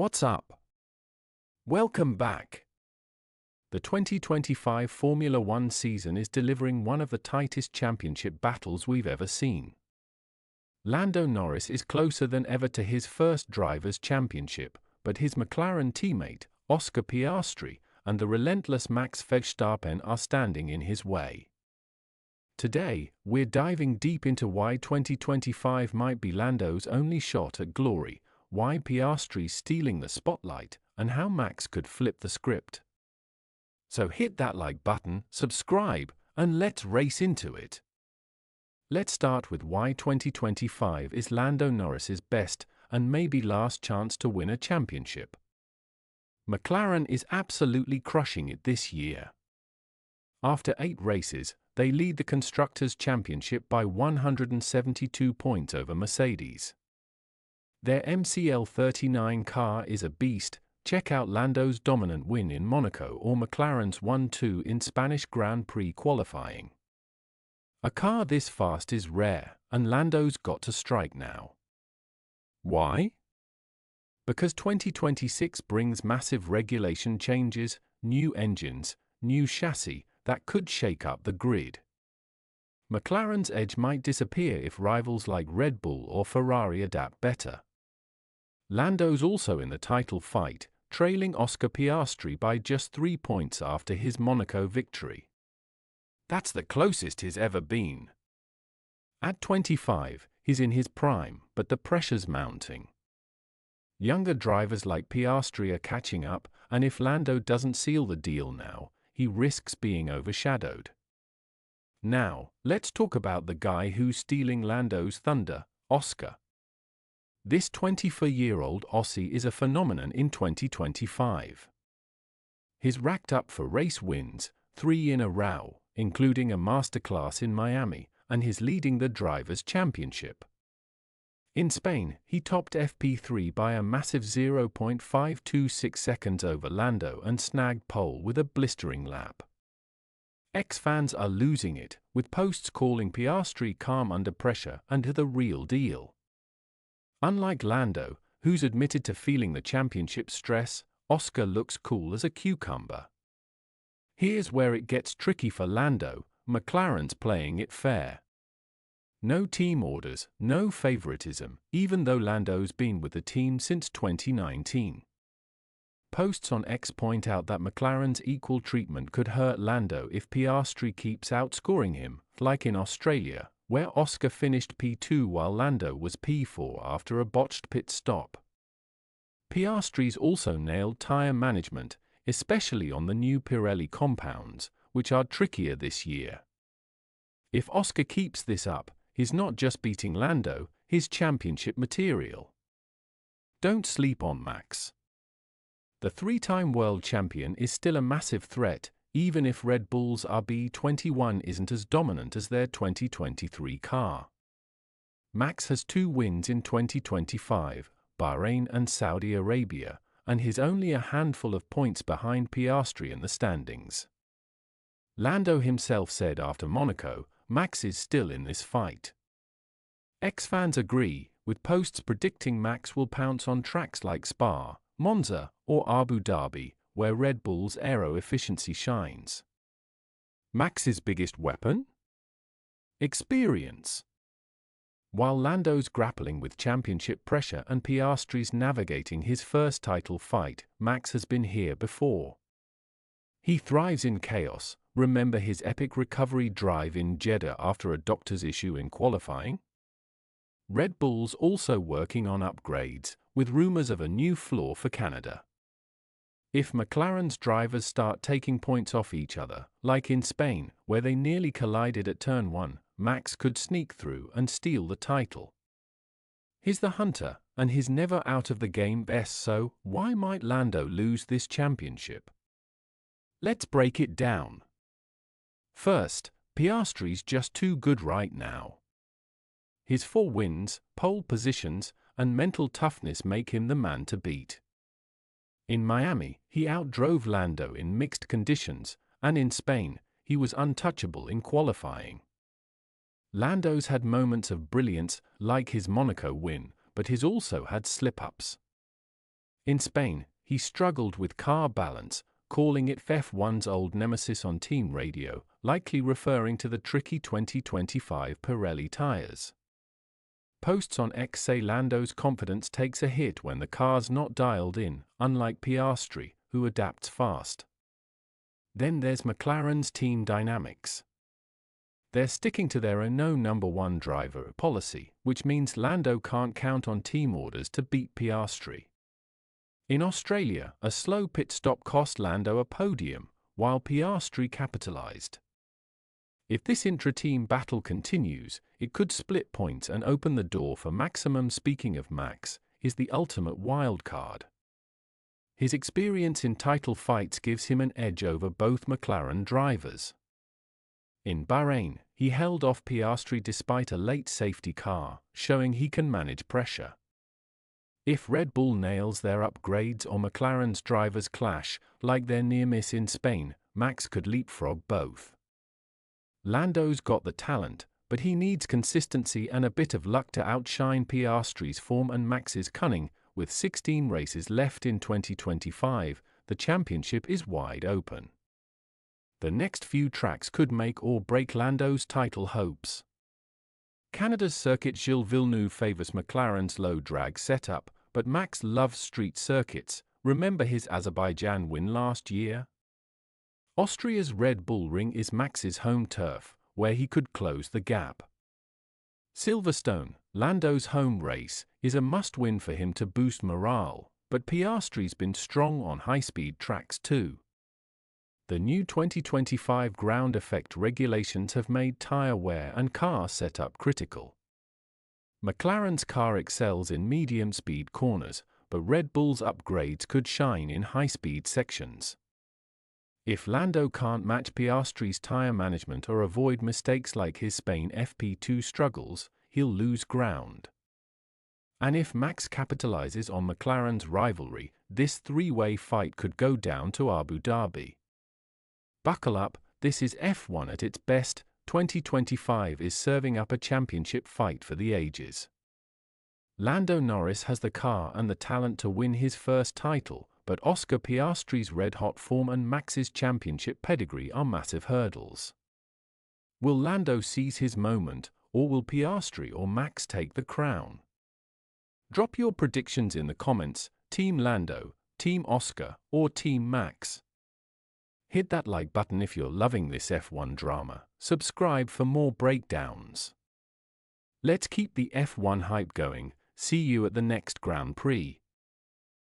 What's up? Welcome back. The 2025 Formula One season is delivering one of the tightest championship battles we've ever seen. Lando Norris is closer than ever to his first Drivers' Championship, but his McLaren teammate, Oscar Piastri, and the relentless Max Verstappen are standing in his way. Today, we're diving deep into why 2025 might be Lando's only shot at glory, why Piastri's stealing the spotlight, and how Max could flip the script. So hit that like button, subscribe, and let's race into it. Let's start with why 2025 is Lando Norris's best and maybe last chance to win a championship. McLaren is absolutely crushing it this year. After 8 races, they lead the Constructors' Championship by 172 points over Mercedes. Their MCL39 car is a beast. Check out Lando's dominant win in Monaco or McLaren's 1-2 in Spanish Grand Prix qualifying. A car this fast is rare, and Lando's got to strike now. Why? Because 2026 brings massive regulation changes, new engines, new chassis that could shake up the grid. McLaren's edge might disappear if rivals like Red Bull or Ferrari adapt better. Lando's also in the title fight, trailing Oscar Piastri by just 3 points after his Monaco victory. That's the closest he's ever been. At 25, he's in his prime, but the pressure's mounting. Younger drivers like Piastri are catching up, and if Lando doesn't seal the deal now, he risks being overshadowed. Now, let's talk about the guy who's stealing Lando's thunder, Oscar. This 24-year-old Aussie is a phenomenon in 2025. He's racked up for race wins, 3 in a row, including a masterclass in Miami, and he's leading the Drivers' Championship. In Spain, he topped FP3 by a massive 0.526 seconds over Lando and snagged pole with a blistering lap. Ex-fans are losing it, with posts calling Piastri calm under pressure and the real deal. Unlike Lando, who's admitted to feeling the championship stress, Oscar looks cool as a cucumber. Here's where it gets tricky for Lando. McLaren's playing it fair. No team orders, no favoritism, even though Lando's been with the team since 2019. Posts on X point out that McLaren's equal treatment could hurt Lando if Piastri keeps outscoring him, like in Australia, where Oscar finished P2 while Lando was P4 after a botched pit stop. Piastri's also nailed tyre management, especially on the new Pirelli compounds, which are trickier this year. If Oscar keeps this up, he's not just beating Lando, he's championship material. Don't sleep on Max. The 3-time world champion is still a massive threat, even if Red Bull's RB21 isn't as dominant as their 2023 car. Max has 2 wins in 2025, Bahrain and Saudi Arabia, and he's only a handful of points behind Piastri in the standings. Lando himself said after Monaco, Max is still in this fight. Ex-fans agree, with posts predicting Max will pounce on tracks like Spa, Monza, or Abu Dhabi, where Red Bull's aero efficiency shines. Max's biggest weapon? Experience. While Lando's grappling with championship pressure and Piastri's navigating his first title fight, Max has been here before. He thrives in chaos. Remember his epic recovery drive in Jeddah after a doctor's issue in qualifying? Red Bull's also working on upgrades, with rumors of a new floor for Canada. If McLaren's drivers start taking points off each other, like in Spain, where they nearly collided at turn 1, Max could sneak through and steal the title. He's the hunter, and he's never out of the game best, so why might Lando lose this championship? Let's break it down. First, Piastri's just too good right now. His 4 wins, pole positions, and mental toughness make him the man to beat. In Miami, he outdrove Lando in mixed conditions, and in Spain, he was untouchable in qualifying. Lando's had moments of brilliance, like his Monaco win, but he's also had slip-ups. In Spain, he struggled with car balance, calling it F1's old nemesis on team radio, likely referring to the tricky 2025 Pirelli tires. Posts on X say Lando's confidence takes a hit when the car's not dialed in, unlike Piastri, who adapts fast. Then there's McLaren's team dynamics. They're sticking to their no number one driver policy, which means Lando can't count on team orders to beat Piastri. In Australia, a slow pit stop cost Lando a podium, while Piastri capitalized. If this intra-team battle continues, it could split points and open the door for maximum. Speaking of Max, is the ultimate wildcard. His experience in title fights gives him an edge over both McLaren drivers. In Bahrain, he held off Piastri despite a late safety car, showing he can manage pressure. If Red Bull nails their upgrades or McLaren's drivers clash, like their near-miss in Spain, Max could leapfrog both. Lando's got the talent, but he needs consistency and a bit of luck to outshine Piastri's form and Max's cunning. With 16 races left in 2025, the championship is wide open. The next few tracks could make or break Lando's title hopes. Canada's circuit Gilles Villeneuve favors McLaren's low-drag setup, but Max loves street circuits. Remember his Azerbaijan win last year? Austria's Red Bull Ring is Max's home turf, where he could close the gap. Silverstone, Lando's home race, is a must-win for him to boost morale, but Piastri's been strong on high-speed tracks too. The new 2025 ground effect regulations have made tire wear and car setup critical. McLaren's car excels in medium-speed corners, but Red Bull's upgrades could shine in high-speed sections. If Lando can't match Piastri's tire management or avoid mistakes like his Spain FP2 struggles, he'll lose ground. And if Max capitalizes on McLaren's rivalry, this three-way fight could go down to Abu Dhabi. Buckle up, this is F1 at its best. 2025 is serving up a championship fight for the ages. Lando Norris has the car and the talent to win his first title, but Oscar Piastri's red-hot form and Max's championship pedigree are massive hurdles. Will Lando seize his moment, or will Piastri or Max take the crown? Drop your predictions in the comments, Team Lando, Team Oscar, or Team Max. Hit that like button if you're loving this F1 drama. Subscribe for more breakdowns. Let's keep the F1 hype going. See you at the next Grand Prix.